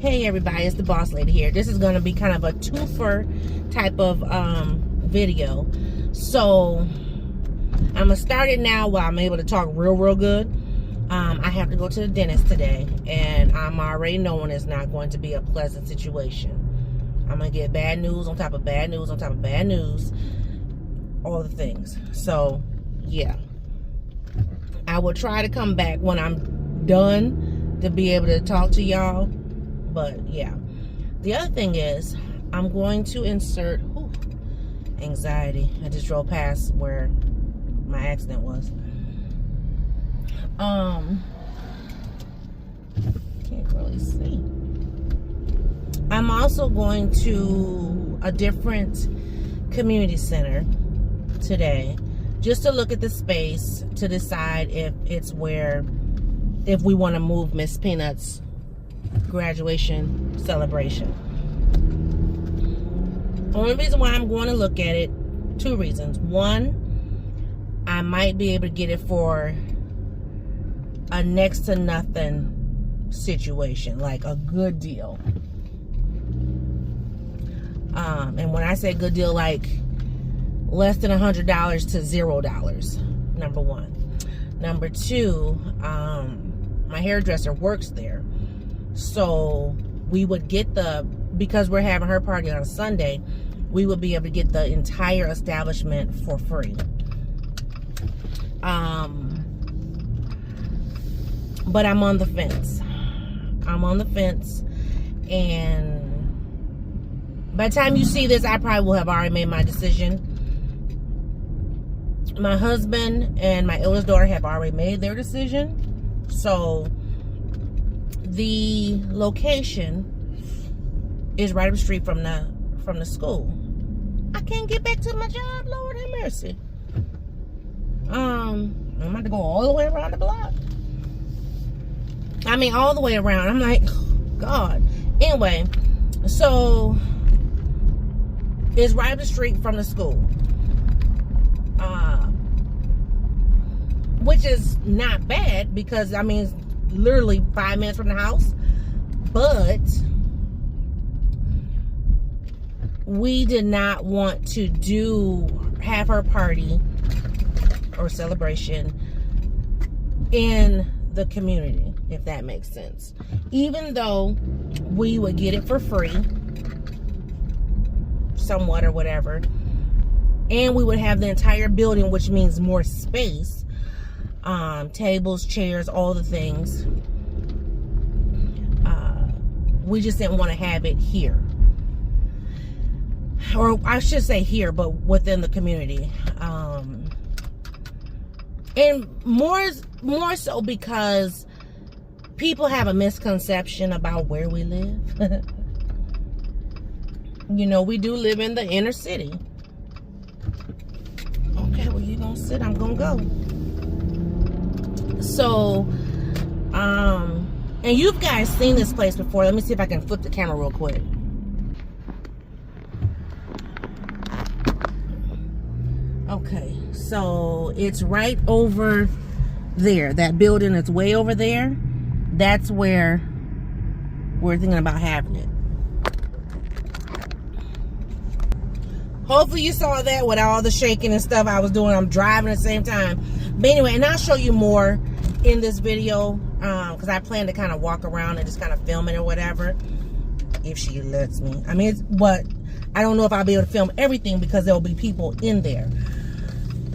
Hey everybody, it's the boss lady here. This is going to be kind of a twofer type of video. So I'm going to start it now while I'm able to talk real good. I have to go to the dentist today, and I'm already knowing it's not going to be a pleasant situation. I'm going to get bad news on top of bad news on top of bad news, all the things. So yeah, I will try to come back when I'm done to be able to talk to y'all. But yeah, the other thing is I'm going to insert anxiety. I just drove past where my accident was. Can't really see. I'm also going to a different community center today just to look at the space to decide if it's if we want to move Miss Peanut's graduation celebration. Only reason why I'm going to look at it, two reasons. One, I might be able to get it for a next to nothing situation, like a good deal. And when I say good deal, like less than $100 to $0, number one. Number two, my hairdresser works there. So we would get because we're having her party on Sunday, we would be able to get the entire establishment for free. But I'm on the fence. And by the time you see this, I probably will have already made my decision. My husband and my eldest daughter have already made their decision. So the location is right up the street from the school. I can't get back to my job, Lord have mercy. I'm going to go all the way around the block. I mean, all the way around. I'm like, God. Anyway, so it's right up the street from the school. Which is not bad because, I mean, it's literally 5 minutes from the house. But we did not want to have her party or celebration in the community, if that makes sense. Even though we would get it for free, somewhat or whatever, and we would have the entire building, which means more space, tables, chairs, all the things. We just didn't want to have it here, or I should say here, but within the community. And more so because people have a misconception about where we live. You know, we do live in the inner city. Okay, well, you gonna sit, I'm gonna go. So, and you've guys seen this place before. Let me see if I can flip the camera real quick. Okay, so it's right over there. That building is way over there. That's where we're thinking about having it. Hopefully you saw that with all the shaking and stuff I was doing. I'm driving at the same time. But anyway, and I'll show you more in this video because I plan to kind of walk around and just kind of film it or whatever, if she lets me. I mean, but I don't know if I'll be able to film everything because there will be people in there.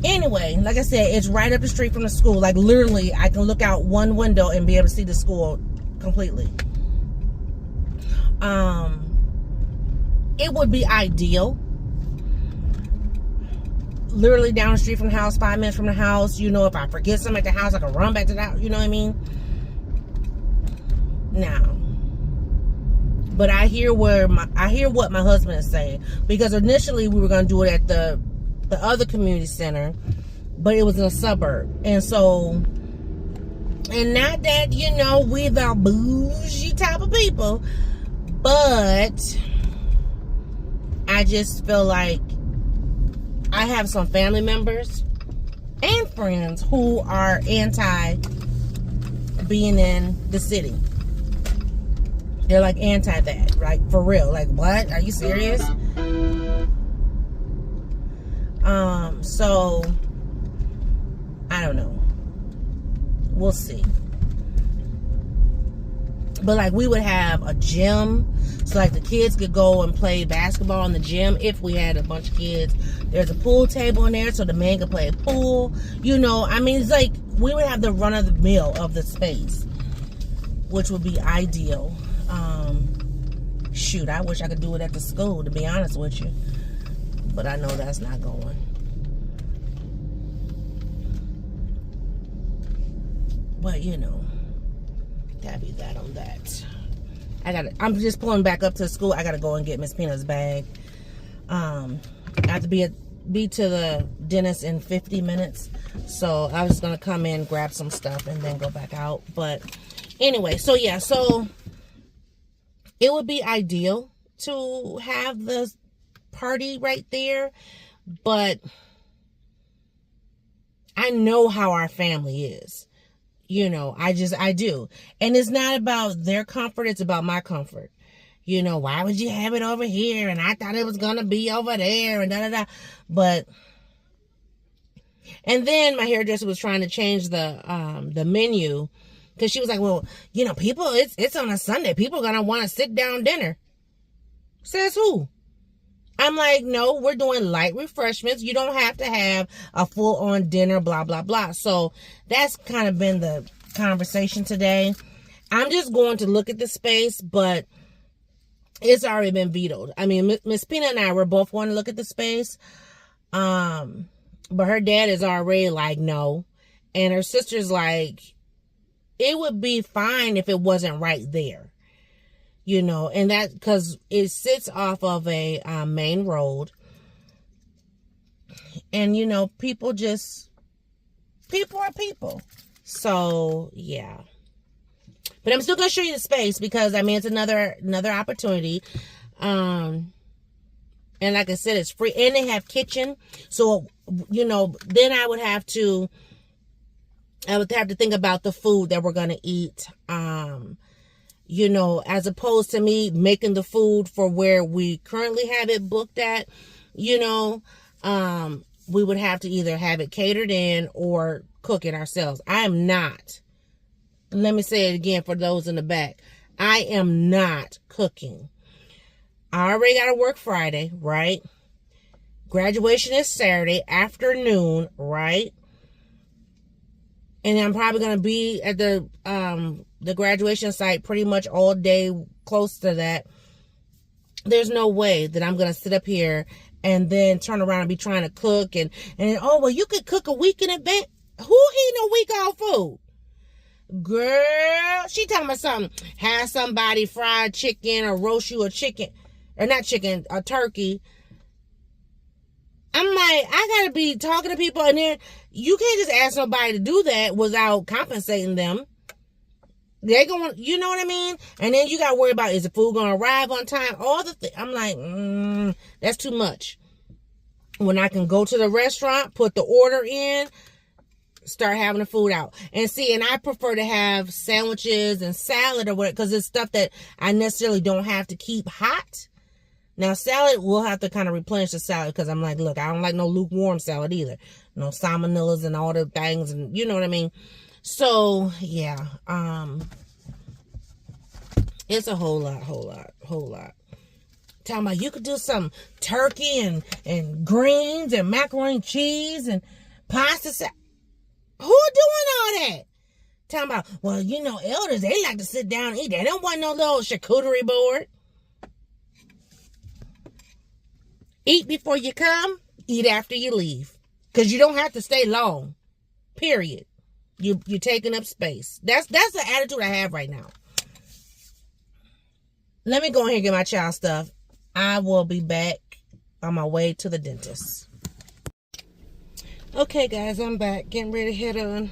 Anyway, like I said, it's right up the street from the school. Like literally, I can look out one window and be able to see the school completely. It would be ideal. Literally down the street from the house, 5 minutes from the house. You know, if I forget something at the house, I can run back to the house. You know what I mean? Now, but I hear what my husband is saying, because initially we were going to do it at the other community center, but it was in a suburb. And so, and not that, you know, we're the bougie type of people, but I just feel like I have some family members and friends who are anti being in the city. They're like anti that, like for real. Like, what? Are you serious? So I don't know. We'll see. But like we would have a gym, so like the kids could go and play basketball in the gym if we had a bunch of kids. There's a pool table in there so the man could play pool. You know, I mean, it's like we would have the run of the mill of the space, which would be ideal. Shoot, I wish I could do it at the school, to be honest with you, but I know that's not going. But you know, that'd be that on that. I'm just pulling back up to the school. I gotta go and get Miss Peanut's bag. I have to be to the dentist in 50 minutes, so I was just gonna come in, grab some stuff, and then go back out. But anyway, so yeah, so it would be ideal to have the party right there, but I know how our family is. You know, I do. And it's not about their comfort, it's about my comfort. You know, why would you have it over here? And I thought it was going to be over there and da-da-da. But, and then my hairdresser was trying to change the menu, because she was like, well, you know, people, it's on a Sunday. People are going to want to sit down dinner. Says who? I'm like, no, we're doing light refreshments. You don't have to have a full-on dinner, blah, blah, blah. So that's kind of been the conversation today. I'm just going to look at the space, but it's already been vetoed. I mean, Miss Peanut and I were both going to look at the space. But her dad is already like, no. And her sister's like, it would be fine if it wasn't right there. You know, and that, because it sits off of a main road. And, you know, people are people. So, yeah. But I'm still going to show you the space because, I mean, it's another opportunity. And like I said, it's free. And they have kitchen. So, you know, then I would have to think about the food that we're going to eat. You know, as opposed to me making the food for where we currently have it booked at, you know, we would have to either have it catered in or cook it ourselves. I am not. Let me say it again for those in the back. I am not cooking. I already got to work Friday, right? Graduation is Saturday afternoon, right? And I'm probably going to be at the graduation site pretty much all day, close to that. There's no way that I'm going to sit up here and then turn around and be trying to cook. And oh, well, you could cook a week in advance. Who eating a week off food? Girl, she talking about something. Have somebody fried chicken or roast you a chicken. Or not chicken, a turkey. I'm like, I got to be talking to people. And then you can't just ask somebody to do that without compensating them. They going, you know what I mean? And then you got to worry about, is the food going to arrive on time? All the things. I'm like, that's too much. When I can go to the restaurant, put the order in, start having the food out. And see, and I prefer to have sandwiches and salad or whatever, because it's stuff that I necessarily don't have to keep hot. Now, salad, we'll have to kind of replenish the salad, because I'm like, look, I don't like no lukewarm salad either. No salmonellas and all the things, and you know what I mean? So, yeah, it's a whole lot. Talking about you could do some turkey and greens and macaroni and cheese and pasta salad. Who doing all that? Talking about, well, you know, elders, they like to sit down and eat. They don't want no little charcuterie board. Eat before you come, eat after you leave. Because you don't have to stay long. Period. You're taking up space. That's the attitude I have right now. Let me go ahead and get my child stuff. I will be back on my way to the dentist. Okay, guys, I'm back. Getting ready to head on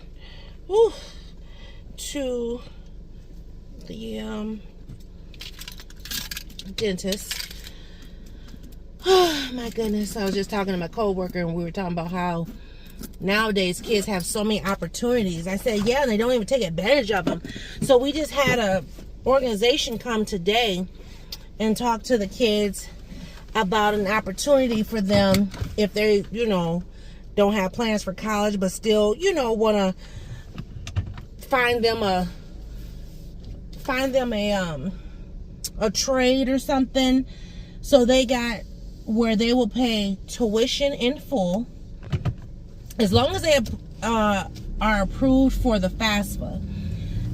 to the dentist. Oh, my goodness. I was just talking to my coworker, and we were talking about how nowadays kids have so many opportunities. I said, yeah, and they don't even take advantage of them. So we just had organization come today and talk to the kids about an opportunity for them if they, don't have plans for college, but still, want to find them a trade or something. So they got where they will pay tuition in full as long as they are approved for the FAFSA.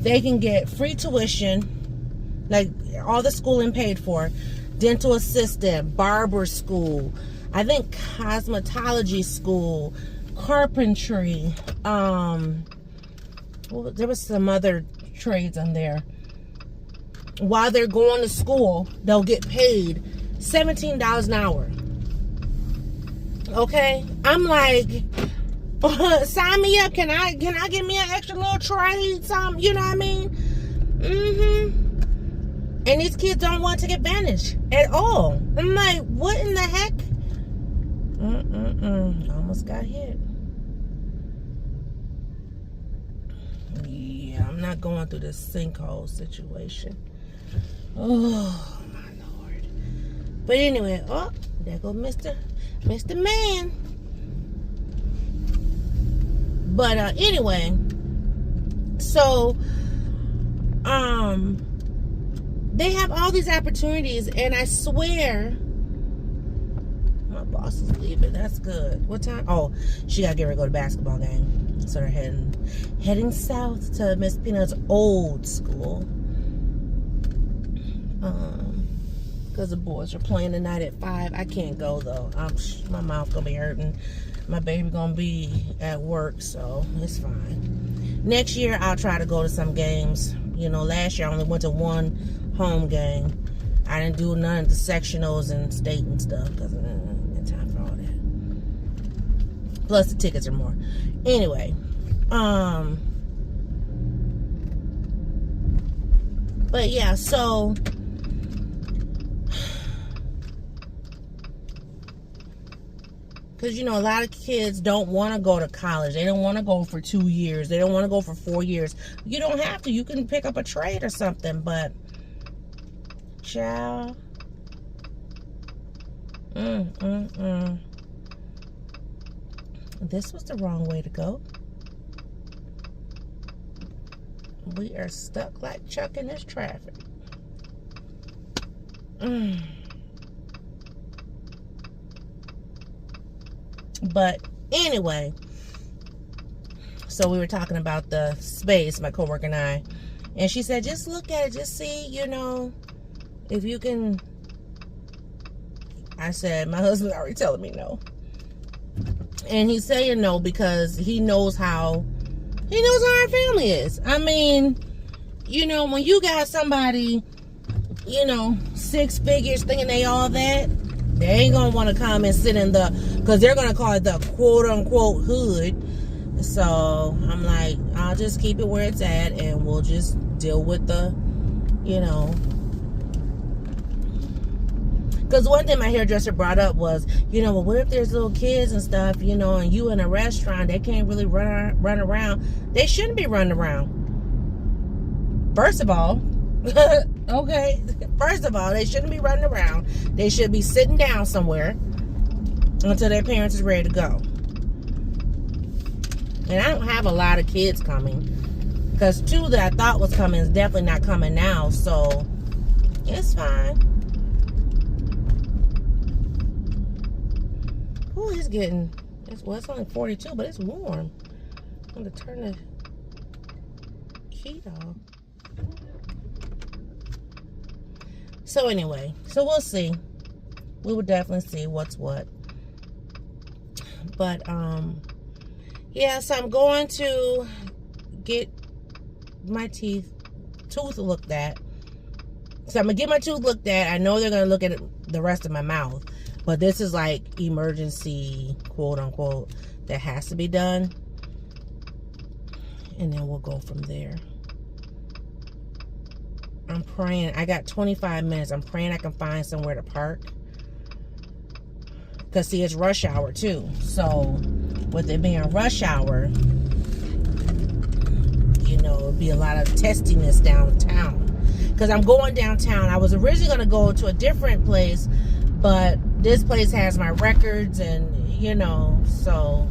They can get free tuition, like all the schooling paid for, dental assistant, barber school, I think cosmetology school, carpentry, there was some other trades on there. While they're going to school, they'll get paid $17 an hour. Okay? I'm like, sign me up. Can I get me an extra little trade? Something, you know what I mean? And these kids don't want to take advantage at all. I'm like, what in the heck? Almost got hit. Yeah, I'm not going through this sinkhole situation. Oh, my Lord. But anyway, there goes Mr. Man. But anyway, so they have all these opportunities, and I swear my boss is leaving. That's good. What time? Oh, she gotta get ready to go to basketball game. So they're heading south to Miss Peanut's old school. Because the boys are playing tonight at 5. I can't go though. My mouth gonna be hurting. My baby gonna be at work, so it's fine. Next year I'll try to go to some games. Last year I only went to one home game. I didn't do none of the sectionals and state and stuff because I didn't have time for all that. Plus the tickets are more. Anyway, but yeah, so because, a lot of kids don't want to go to college. They don't want to go for 2 years. They don't want to go for 4 years. You don't have to. You can pick up a trade or something. But, child. This was the wrong way to go. We are stuck like Chuck in this traffic. But anyway, so we were talking about the space, my coworker and she said, just look at it, just see, if you can. I said, my husband's already telling me no. And he's saying no because he knows how our family is. I mean, when you got somebody, 6 figures thinking they all that, they ain't gonna want to come and sit in because they're gonna call it the quote unquote hood. So I'm like, I'll just keep it where it's at and we'll just deal with the, because one thing my hairdresser brought up was, well, what if there's little kids and stuff, and you in a restaurant, they can't really run around. They shouldn't be running around. First of all, okay. First of all, they shouldn't be running around. They should be sitting down somewhere until their parents is ready to go. And I don't have a lot of kids coming because 2 that I thought was coming is definitely not coming now. So it's fine. Ooh, it's only 42, but it's warm. I'm going to turn the heat off. So anyway, so we'll see. We will definitely see what's what. But, yeah, so I'm going to get my tooth looked at. So I'm going to get my tooth looked at. I know they're going to look at the rest of my mouth. But this is like emergency, quote unquote, that has to be done. And then we'll go from there. I'm praying. I got 25 minutes. I'm praying I can find somewhere to park. Because, see, it's rush hour, too. So, with it being rush hour, it'll be a lot of testiness downtown. because I'm going downtown. I was originally going to go to a different place, but this place has my records, and you know, so.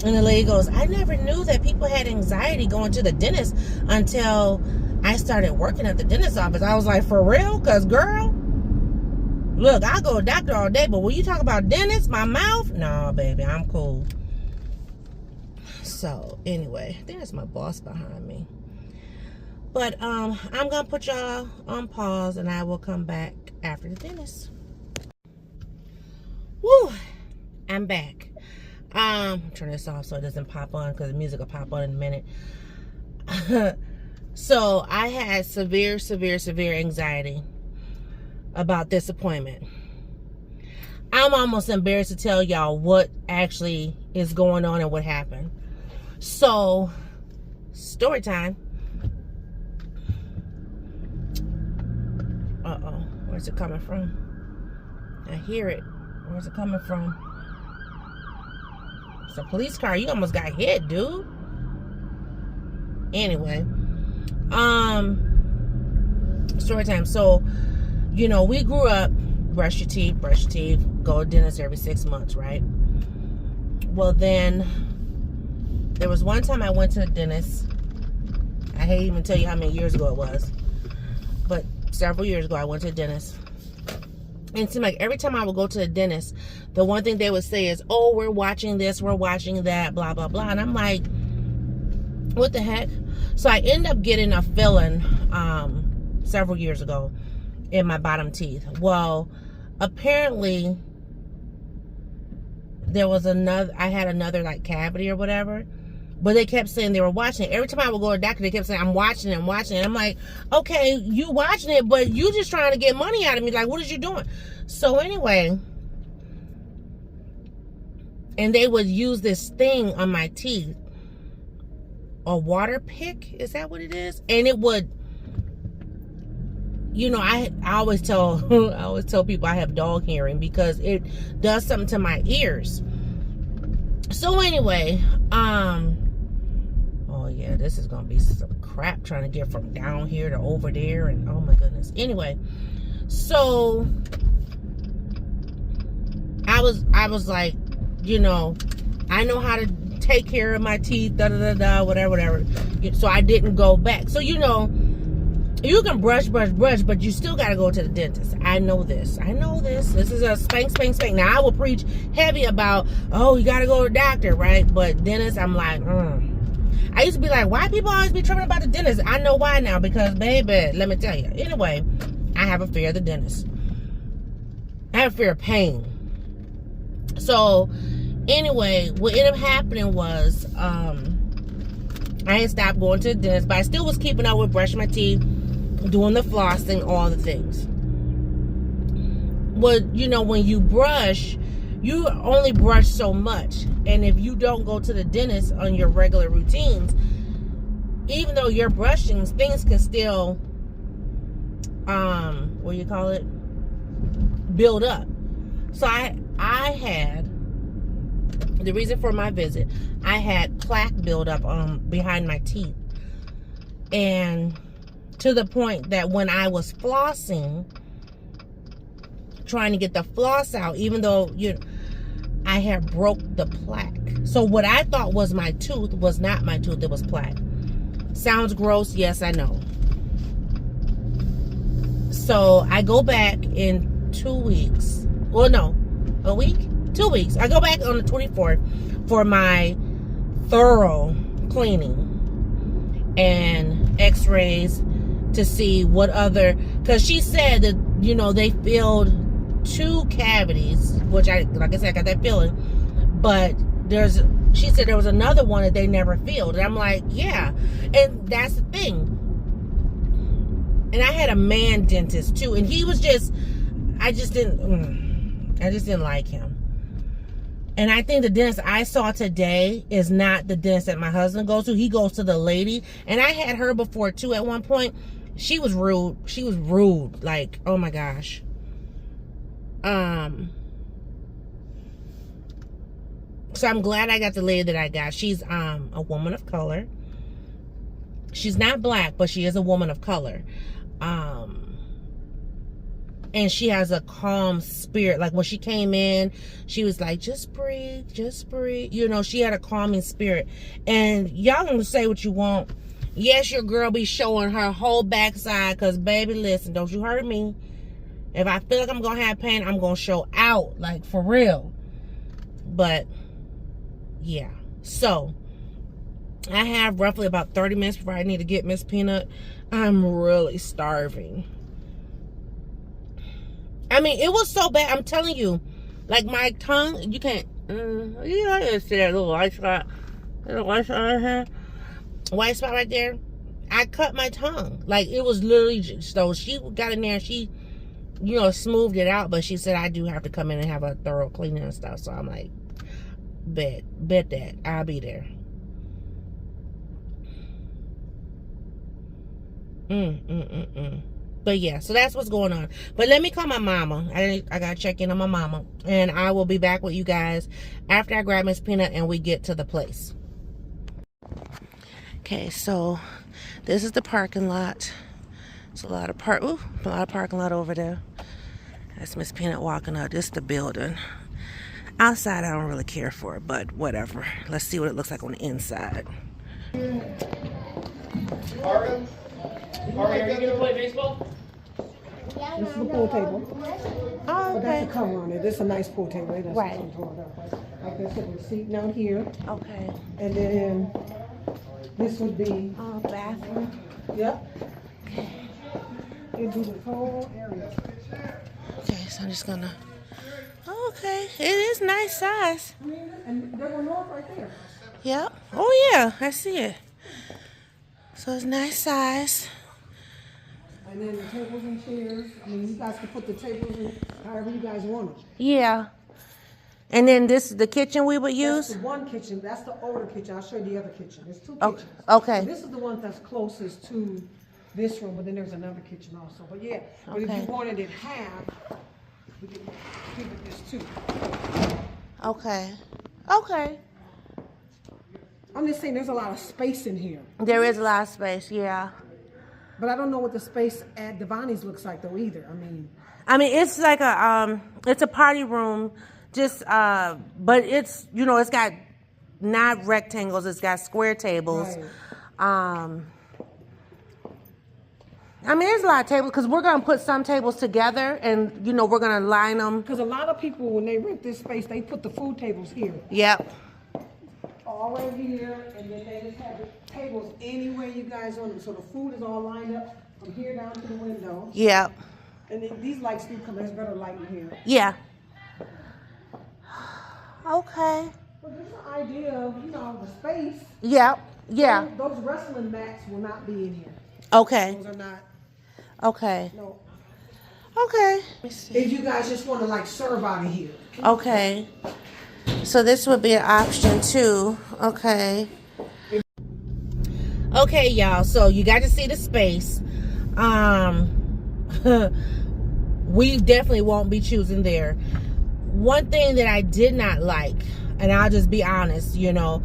And the lady goes, I never knew that people had anxiety going to the dentist until I started working at the dentist office. I was like, for real? Because, girl, look, I'll go to a doctor all day, but when you talk about dentists, my mouth, no, baby, I'm cool. So, anyway, I think that's my boss behind me. But I'm going to put y'all on pause, and I will come back after the dentist. Woo! I'm back. Turn this off so it doesn't pop on, because the music will pop on in a minute. So I had severe anxiety about this appointment. I'm almost embarrassed to tell y'all what actually is going on and what happened. So, story time. Uh-oh, where's it coming from? I hear it. Where's it coming from? It's a police car. You almost got hit, dude. Anyway, story time. So, you know, we grew up, brush your teeth, go to dentist every 6 months, right? Well, then there was one time I went to the dentist. I hate even tell you how many years ago it was, but several years ago I went to the dentist. And it seemed like every time I would go to the dentist, the one thing they would say is, oh, we're watching this, we're watching that, blah, blah, blah. And I'm like, what the heck? So I end up getting a filling several years ago in my bottom teeth. Well, apparently there was I had another like cavity or whatever. But they kept saying they were watching it. Every time I would go to a doctor, they kept saying, I'm watching it. I'm like, okay, you watching it, but you just trying to get money out of me. Like, what is you doing? So anyway, and they would use this thing on my teeth. A water pick? Is that what it is? And it would, you know, I always tell people I have dog hearing because it does something to my ears. So anyway, oh yeah, this is gonna be some crap trying to get from down here to over there, and oh my goodness. Anyway, so I was like, you know, I know how to take care of my teeth, whatever. So I didn't go back. So you know, you can brush, but you still gotta go to the dentist. I know this. This is a spank. Now I will preach heavy about, oh, you gotta go to the doctor, right? But dentist, I'm like, I used to be like, why people always be tripping about the dentist? I know why now, because baby, let me tell you. Anyway, I have a fear of the dentist. I have a fear of pain. So anyway, what ended up happening was I had stopped going to the dentist, but I still was keeping up with brushing my teeth, doing the flossing, all the things. Well, you know, when you brush, you only brush so much. And if you don't go to the dentist on your regular routines, even though you're brushing, things can still, what do you call it? Build up. So I had, the reason for my visit, I had plaque build up behind my teeth. And to the point that when I was flossing, trying to get the floss out, even though I had broke the plaque. So what I thought was my tooth was not my tooth, it was plaque. Sounds gross, yes, I know. So I go back in 2 weeks. Well, no, a week? 2 weeks. I go back on the 24th for my thorough cleaning and x-rays to see what other, because she said that, you know, they filled 2 cavities, which like I said, I got that feeling, but she said there was another one that they never filled. And I'm like, yeah. And that's the thing. And I had a man dentist too, and he was just, I just didn't like him. And I think the dentist I saw today is not the dentist that my husband goes to. He goes to the lady, and I had her before too at one point. She was rude. Like, oh my gosh. So I'm glad I got the lady that I got. She's a woman of color. She's not black, but she is a woman of color. And she has a calm spirit. Like when she came in, she was like, just breathe, just breathe. You know, she had a calming spirit. And y'all can say what you want. Yes, your girl be showing her whole backside. Because, baby, listen, don't you hurt me. If I feel like I'm going to have pain, I'm going to show out. Like, for real. But, yeah. So, I have roughly about 30 minutes before I need to get Miss Peanut. I'm really starving. I mean, it was so bad. I'm telling you, like my tongue, you can't. You know, I see that little white spot. Little white spot right here. White spot right there. I cut my tongue. Like it was literally. So she got in there and she, you know, smoothed it out. But she said I do have to come in and have a thorough cleaning and stuff. So I'm like, bet that I'll be there. But yeah, so that's what's going on. But let me call my mama. I gotta check in on my mama. And I will be back with you guys after I grab Miss Peanut and we get to the place. Okay, so this is the parking lot. It's a lot of parking lot over there. That's Miss Peanut walking up. This is the building. Outside, I don't really care for it, but whatever. Let's see what it looks like on the inside. Arden, are you gonna play baseball? This is the pool table. Oh, But okay. that's a cover on it. This is a nice pool table. It doesn't Right. come toward that way. Like this, with a seat down here. Okay. And then this would be, Oh, bathroom. yep. It'd be the whole area. Okay, so I'm just gonna. Okay, it is nice size. I mean, and there were north right there. Yep. Oh yeah, I see it. So it's nice size. And then the tables and chairs. I mean, you guys can put the tables in however you guys want them. Yeah. And then this is the kitchen we would That's use. the one kitchen. That's the older kitchen. I'll show you the other kitchen. There's two Okay. kitchens. Okay. So this is the one that's closest to this room, but then there's another kitchen also. But yeah, but if Okay. you wanted it half, we could give it this too. Okay. Okay. I'm just saying there's a lot of space in here. There is a lot of space. Yeah. But I don't know what the space at Devani's looks like though either. I mean, it's like it's a party room, just, but it's, you know, it's got not rectangles, it's got square tables. Right. I mean, there's a lot of tables because we're going to put some tables together and, you know, we're going to line them. Because a lot of people, when they rent this space, they put the food tables here. Yep. All right here, and then they just have the tables anywhere you guys want them. So the food is all lined up from here down to the window. Yep. And then these lights do come, there's better light in here. Yeah. Okay. But there's an idea of, you know, the space. Yep. Yeah. Those wrestling mats will not be in here. Okay. Those are not, Okay. no. Okay. If you guys just want to like serve out of here. Okay. So this would be an option too. Okay. Okay, y'all. So you got to see the space. We definitely won't be choosing there. One thing that I did not like, and I'll just be honest, you know,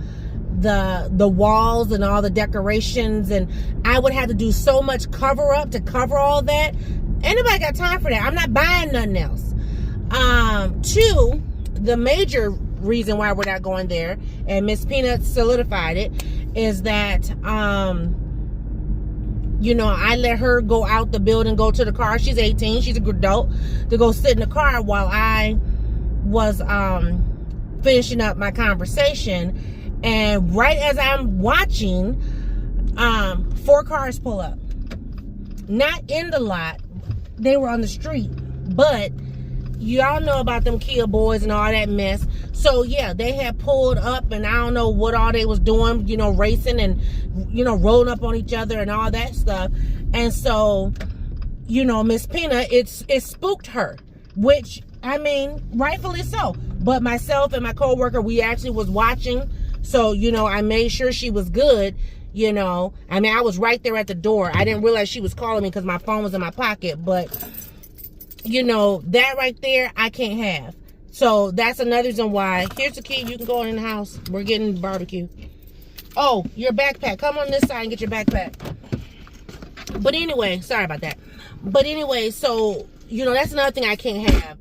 the walls and all the decorations, and I would have to do so much cover up to cover all that. Ain't nobody got time for that. I'm not buying nothing else. Two, the major reason why we're not going there, and Miss Peanut solidified it, is that you know, I let her go out the building, go to the car. She's 18, she's a good adult, to go sit in the car while I was finishing up my conversation. And right as I'm watching, 4 cars pull up. Not in the lot, they were on the street. But y'all know about them Kia boys and all that mess. So yeah, they had pulled up, and I don't know what all they was doing, you know, racing and, you know, rolling up on each other and all that stuff. And so, you know, Miss Peanut, it spooked her, which, I mean, rightfully so. But myself and my coworker, we actually was watching. So, you know, I made sure she was good, you know. I mean, I was right there at the door. I didn't realize she was calling me because my phone was in my pocket. But, you know, that right there, I can't have. So that's another reason why. Here's the key. You can go in the house. We're getting barbecue. Oh, your backpack. Come on this side and get your backpack. But anyway, sorry about that. But anyway, so, you know, that's another thing I can't have.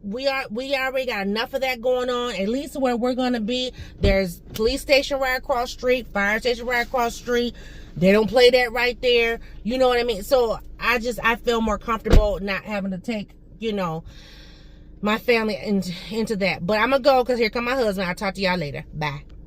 We already got enough of that going on. At least where we're going to be, there's police station right across the street, fire station right across the street. They don't play that right there. You know what I mean? So I feel more comfortable not having to take, you know, my family into that. But I'm going to go because here come my husband. I'll talk to y'all later. Bye.